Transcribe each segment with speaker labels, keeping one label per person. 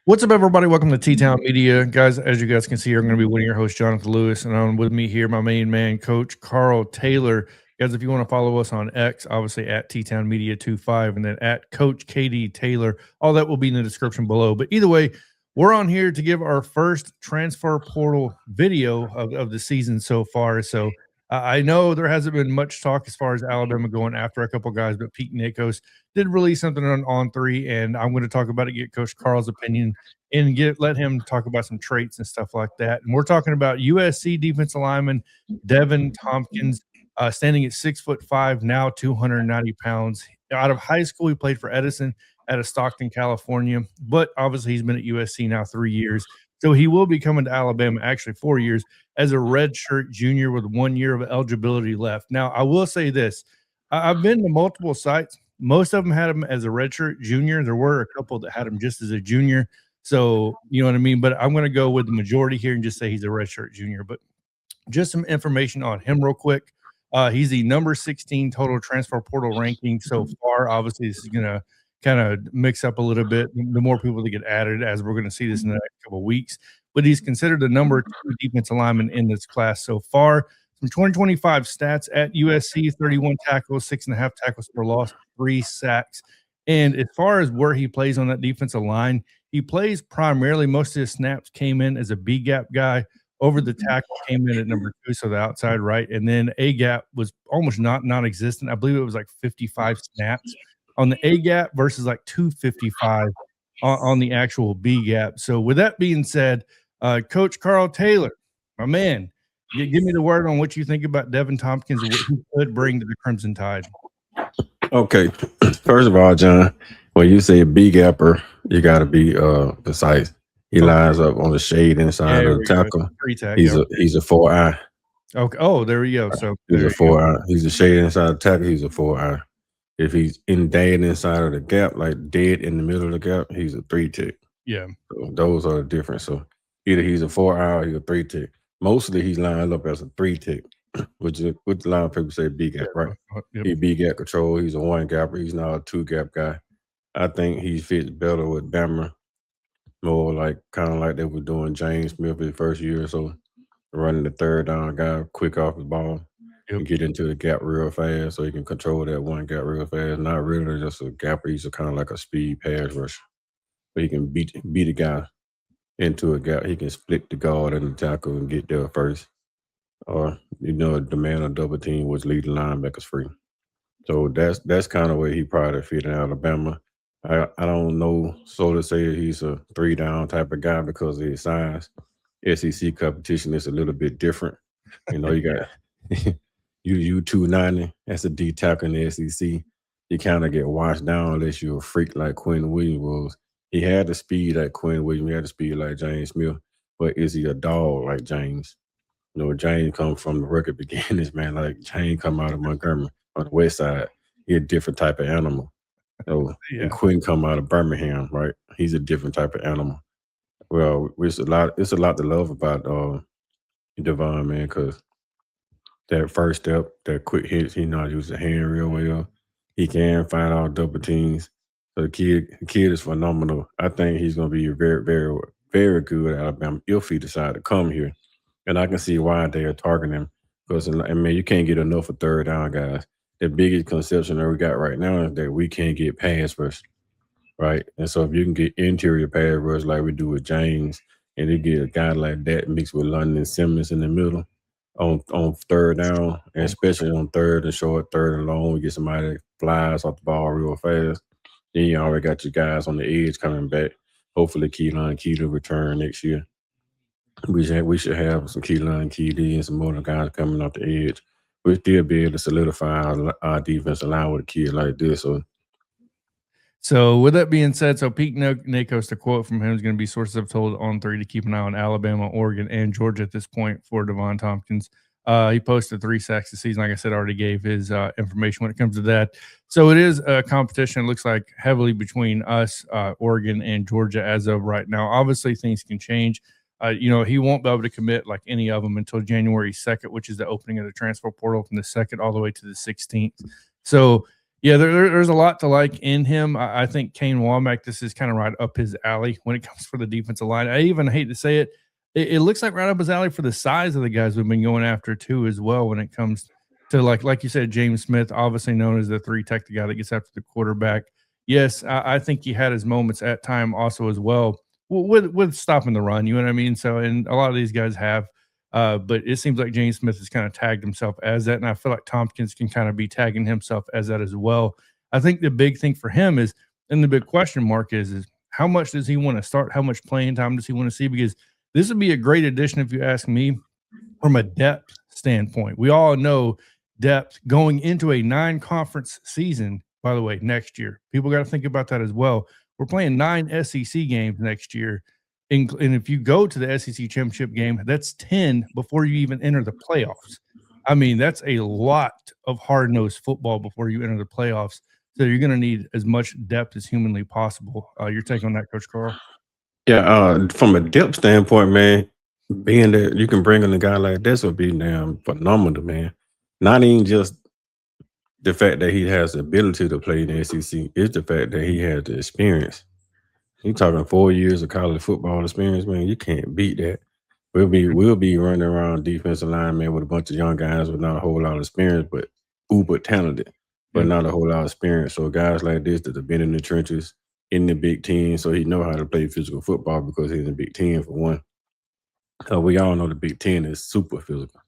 Speaker 1: What's up, everybody? Welcome to TTown Media. Guys, as you guys can see, I'm going to be one of your hosts, Jonathan Lewis, and on with me here, my main man, Coach Carl Taylor. Guys, if you want to follow us on X, obviously at TTown Media 25, and then at Coach KD Taylor, all that will be in the description below. But either way, we're on here to give our first transfer portal video of the season so far. So I know there hasn't been much talk as far as Alabama going after a couple guys, but Pete Nakos did release something on three, and I'm going to talk about it, get Coach Carl's opinion, and let him talk about some traits and stuff like that. And we're talking about USC defensive lineman Devin Thompkins, standing at 6'5", now 290 pounds. Out of high school, he played for Edison out of Stockton, California, but obviously he's been at USC now 3 years. So he will be coming to Alabama, actually 4 years, as a redshirt junior with 1 year of eligibility left. Now, I will say this. I've been to multiple sites. Most of them had him as a redshirt junior. There were a couple that had him just as a junior. So, you know what I mean? But I'm going to go with the majority here and just say he's a redshirt junior. But just some information on him real quick. He's the number 16 total transfer portal ranking so far. Obviously, this is going to kind of mix up a little bit. The more people that get added, as we're going to see this in the next couple of weeks. But he's considered the number 2 defensive lineman in this class so far. Some 2025 stats at USC: 31 tackles, 6.5 tackles for loss, 3 sacks. And as far as where he plays on that defensive line, he plays primarily, most of his snaps came in as a B gap guy. Over the tackle came in at number 2, so the outside right. And then A gap was almost non-existent. I believe it was like 55 snaps on the A gap versus like 255 on the actual B gap. So with that being said, Coach Carl Taylor, my man, give me the word on what you think about Devin Tomkins and what he could bring to the Crimson Tide.
Speaker 2: Okay. First of all, John, when you say B gapper, you got to be precise. He lines up on the shade inside of the tackle. He's a 4-eye.
Speaker 1: Okay. Oh, there we go. So
Speaker 2: he's a 4-eye. He's a shade inside the tackle. He's a 4-eye. If he's dead inside of the gap, like dead in the middle of the gap, he's a 3-tick.
Speaker 1: Yeah.
Speaker 2: So those are the difference. So either he's a 4-eye or he's a 3-tick. Mostly he's lined up as a 3-tick, which a lot of people say B gap, right? Yep. He B gap control. He's a 1 gapper. He's not a 2 gap guy. I think he fits better with Bama, more like kind of like they were doing James Smith his first year or so, running the 3rd down guy quick off the ball. And get into the gap real fast so he can control that 1 gap real fast. Not really just a gapper. He's kind of like a speed pass rusher. But he can beat a guy into a gap. He can split the guard and the tackle and get there first. Or, demand a double team, which lead the linebackers free. So that's kind of where he probably fit in Alabama. I don't know so to say he's a 3-down type of guy because of his size. SEC competition is a little bit different. You got you 290, that's a D tackle in the SEC. You kind of get washed down unless you're a freak like Quinn Williams was. He had the speed like Quinn Williams. He had the speed like James Smith. But is he a dog like James? James comes from the record beginnings, man. Like James come out of Montgomery on the west side. He a different type of animal. So and Quinn come out of Birmingham, right? He's a different type of animal. Well, it's a lot to love about Devon, man, because that first step, that quick hits, he knows how to use the hand real well. He can find out double teams. So the kid is phenomenal. I think he's going to be very, very, very good at Alabama if he decide to come here. And I can see why they are targeting him because, you can't get enough of 3rd down guys. The biggest conception that we got right now is that we can't get pass rush, right? And so if you can get interior pass rush like we do with James, and you get a guy like that mixed with London Simmons in the middle, on 3rd down, and especially on 3rd and short, 3rd and long, we get somebody that flies off the ball real fast. Then you already got your guys on the edge coming back. Hopefully, Keelan Keeley return next year. We should have some Keelan Keeley and some other guys coming off the edge. We'll still be able to solidify our defensive line with a kid like this.
Speaker 1: So with that being said, so Pete Nakos, the quote from him is going to be sources have told on 3 to keep an eye on Alabama, Oregon, and Georgia at this point for Devan Thompkins. He posted 3 sacks this season. Like I said, already gave his information when it comes to that. So it is a competition. It looks like heavily between us, Oregon, and Georgia as of right now. Obviously, things can change. He won't be able to commit like any of them until January 2nd, which is the opening of the transfer portal from the 2nd all the way to the 16th. So Yeah, there's a lot to like in him. I think Kane Womack, this is kind of right up his alley when it comes for the defensive line. I even hate to say it, it looks like right up his alley for the size of the guys we've been going after too, as well. When it comes to like you said, James Smith, obviously known as the three tech, the guy that gets after the quarterback. Yes, I think he had his moments at time also as well with stopping the run. You know what I mean? So, and a lot of these guys have. But it seems like James Smith has kind of tagged himself as that, and I feel like Tompkins can kind of be tagging himself as that as well. I think the big thing for him is, and the big question mark is how much does he want to start? How much playing time does he want to see? Because this would be a great addition, if you ask me, from a depth standpoint. We all know depth going into a 9-conference season, by the way, next year. People got to think about that as well. We're playing 9 SEC games next year. And if you go to the SEC championship game, that's 10 before you even enter the playoffs. I mean, that's a lot of hard-nosed football before you enter the playoffs. So you're going to need as much depth as humanly possible. Your take on that, Coach Carl?
Speaker 2: Yeah, from a depth standpoint, man, being that you can bring in a guy like this would be damn phenomenal, man. Not even just the fact that he has the ability to play in the SEC, it's the fact that he has the experience. You talking 4 years of college football experience, man. You can't beat that. We'll be running around defensive line, man, with a bunch of young guys with not a whole lot of experience, but uber talented, but not a whole lot of experience. So guys like this that have been in the trenches in the Big Ten, so he know how to play physical football because he's in the Big Ten for one. We all know the Big Ten is super physical.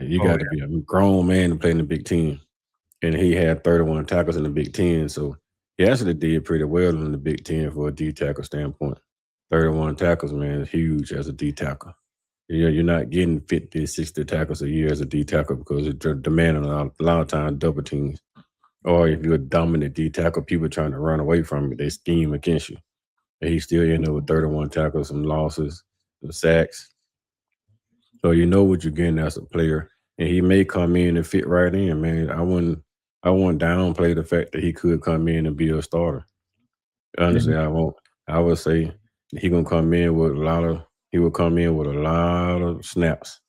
Speaker 2: You got to be a grown man to play in the Big Ten, and he had 31 tackles in the Big Ten, so he actually did pretty well in the Big Ten for a D tackle standpoint. 31 tackles, man, is huge as a D tackle. You're not getting 50, 60 tackles a year as a D tackle because it's demanding a lot of times double teams. Or if you're a dominant D tackle, people trying to run away from you, they scheme against you. And he still ended up with 31 tackles, some losses, some sacks. So you know what you're getting as a player. And he may come in and fit right in, man. I wouldn't downplay the fact that he could come in and be a starter. Honestly, I won't. I would say he will come in with a lot of snaps.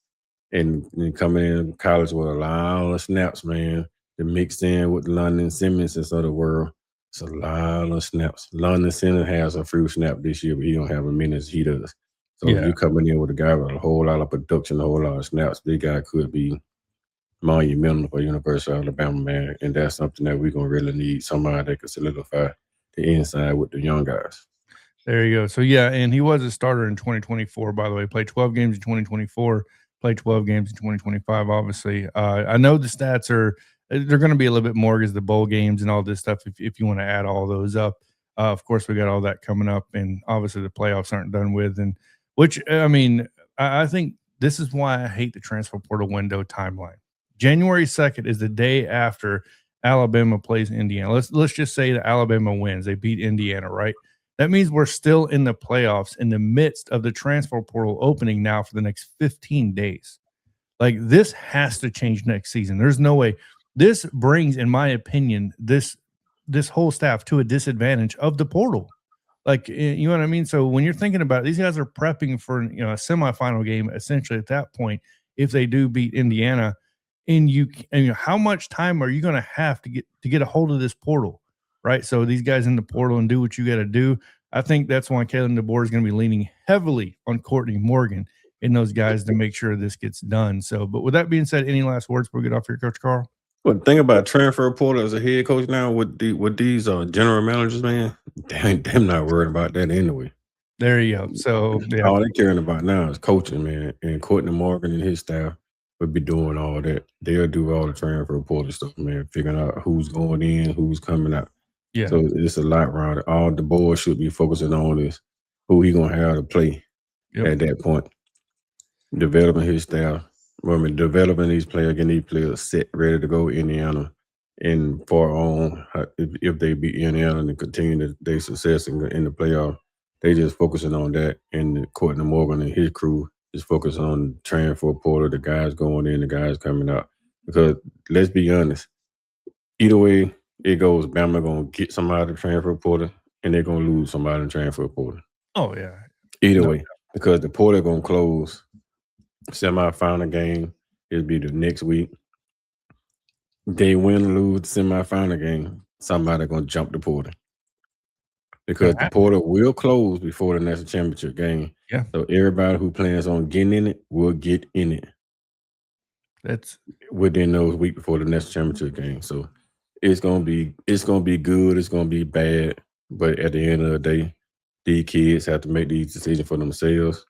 Speaker 2: And coming in college with a lot of snaps, man, to mix in with London Simmons of the world. It's a lot of snaps. London Simmons has a few snaps this year, but he don't have as many as he does. So if you're coming in with a guy with a whole lot of production, a whole lot of snaps, this guy could be monumental for University of Alabama, man. And that's something that we're going to really need, somebody that can solidify the inside with the young guys.
Speaker 1: There you go. So, yeah, and he was a starter in 2024, by the way. Played 12 games in 2024, played 12 games in 2025, obviously. I know the stats they're going to be a little bit more because the bowl games and all this stuff, if you want to add all those up. Of course, we got all that coming up, and obviously the playoffs aren't done with. And which, I mean, I think this is why I hate the transfer portal window timeline. January 2nd is the day after Alabama plays Indiana. Let's just say that Alabama wins. They beat Indiana, right? That means we're still in the playoffs in the midst of the transfer portal opening now for the next 15 days. Like, this has to change next season. There's no way. This brings, in my opinion, this whole staff to a disadvantage of the portal. Like, you know what I mean? So when you're thinking about it, these guys are prepping for a semifinal game essentially at that point if they do beat Indiana. And how much time are you going to have to get a hold of this portal? Right. So these guys in the portal and do what you got to do. I think that's why Kalen DeBoer is going to be leaning heavily on Courtney Morgan and those guys to make sure this gets done. So, but with that being said, any last words before we get off here, Coach Carl?
Speaker 2: Well, the thing about transfer portal as a head coach now with these general managers, man, them not worried about that anyway.
Speaker 1: There you go. So
Speaker 2: all they're caring about now is coaching, man. And Courtney Morgan and his staff would be doing all that. They'll do all the transfer portal stuff, man, figuring out who's going in, who's coming out.
Speaker 1: Yeah.
Speaker 2: So it's a lot around it. All the board should be focusing on is who he gonna have to play at that point. Developing his staff. Developing these players, getting these players set, ready to go Indiana and far on if they beat Indiana and continue their success in the playoff. They just focusing on that, and Courtney Morgan and his crew is focused on transfer portal, the guys going in, the guys coming out. Because let's be honest, either way it goes, Bama gonna get somebody to transfer portal, and they're gonna lose somebody in transfer portal.
Speaker 1: Oh yeah.
Speaker 2: Either way, because the portal gonna close. Semi-final game, it'll be the next week. they win or lose the semifinal game, somebody gonna jump the portal because the portal will close before the national championship game.
Speaker 1: Yeah.
Speaker 2: So everybody who plans on getting in it will get in it.
Speaker 1: That's
Speaker 2: within those week before the national championship game. So it's gonna be good. It's gonna be bad. But at the end of the day, these kids have to make these decisions for themselves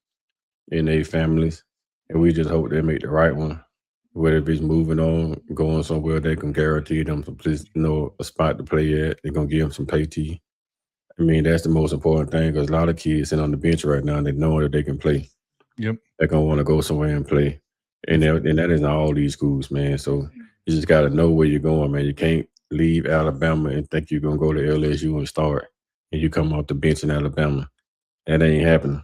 Speaker 2: and their families, and we just hope they make the right one. Whether it's moving on, going somewhere, they can guarantee them some place, a spot to play at. They're gonna give them some pay tea. I mean, that's the most important thing because a lot of kids sitting on the bench right now and they know that they can play.
Speaker 1: Yep.
Speaker 2: They're gonna want to go somewhere and play. And that is not all these schools, man. So you just got to know where you're going, man. You can't leave Alabama and think you're going to go to LSU and start, and you come off the bench in Alabama. That ain't happening.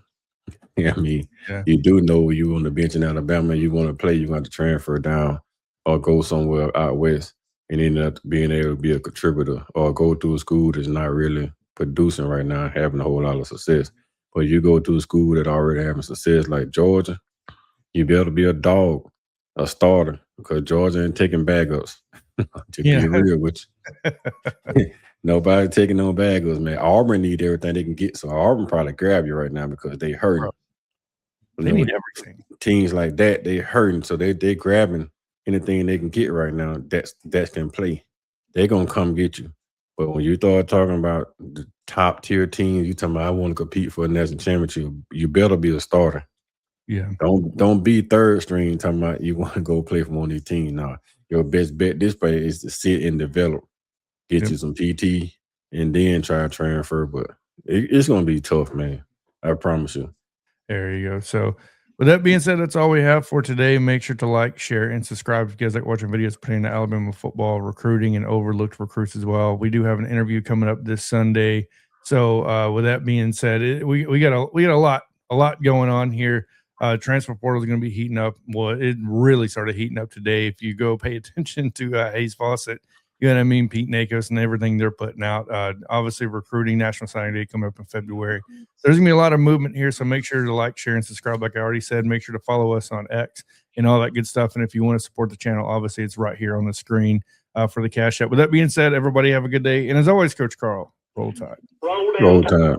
Speaker 2: I mean, you do know you on the bench in Alabama and you want to play, you're going to transfer down or go somewhere out west and end up being able to be a contributor or go to a school that's not really producing right now, having a whole lot of success. But you go to a school that already having success like Georgia, you better be a dog, a starter, because Georgia ain't taking backups. To be real with you. Nobody taking no backups, man. Auburn need everything they can get, so Auburn probably grab you right now because they hurting.
Speaker 1: They need everything.
Speaker 2: Teams like that, they hurting, so they grabbing anything they can get right now that can play. They're gonna come get you. But when you start talking about the top tier teams, you talking about I want to compete for a national championship, you better be a starter.
Speaker 1: Yeah.
Speaker 2: Don't be third string talking about you want to go play for one of these teams. Now, your best bet this way is to sit and develop, get you some PT, and then try to transfer. But it's going to be tough, man. I promise you.
Speaker 1: There you go. So with that being said, that's all we have for today. Make sure to like, share, and subscribe if you guys like watching videos pertaining to Alabama football, recruiting, and overlooked recruits as well. We do have an interview coming up this Sunday. So with that being said, we got a lot going on here. Transfer portal is going to be heating up. Well, it really started heating up today. If you go pay attention to Hayes Fawcett, you know what I mean, Pete Nakos and everything they're putting out. Obviously, recruiting National Signing Day coming up in February. There's going to be a lot of movement here, so make sure to like, share, and subscribe. Like I already said, make sure to follow us on X and all that good stuff. And if you want to support the channel, obviously, it's right here on the screen for the Cash App. With that being said, everybody have a good day. And as always, Coach Carl, roll tide.
Speaker 2: Roll tide.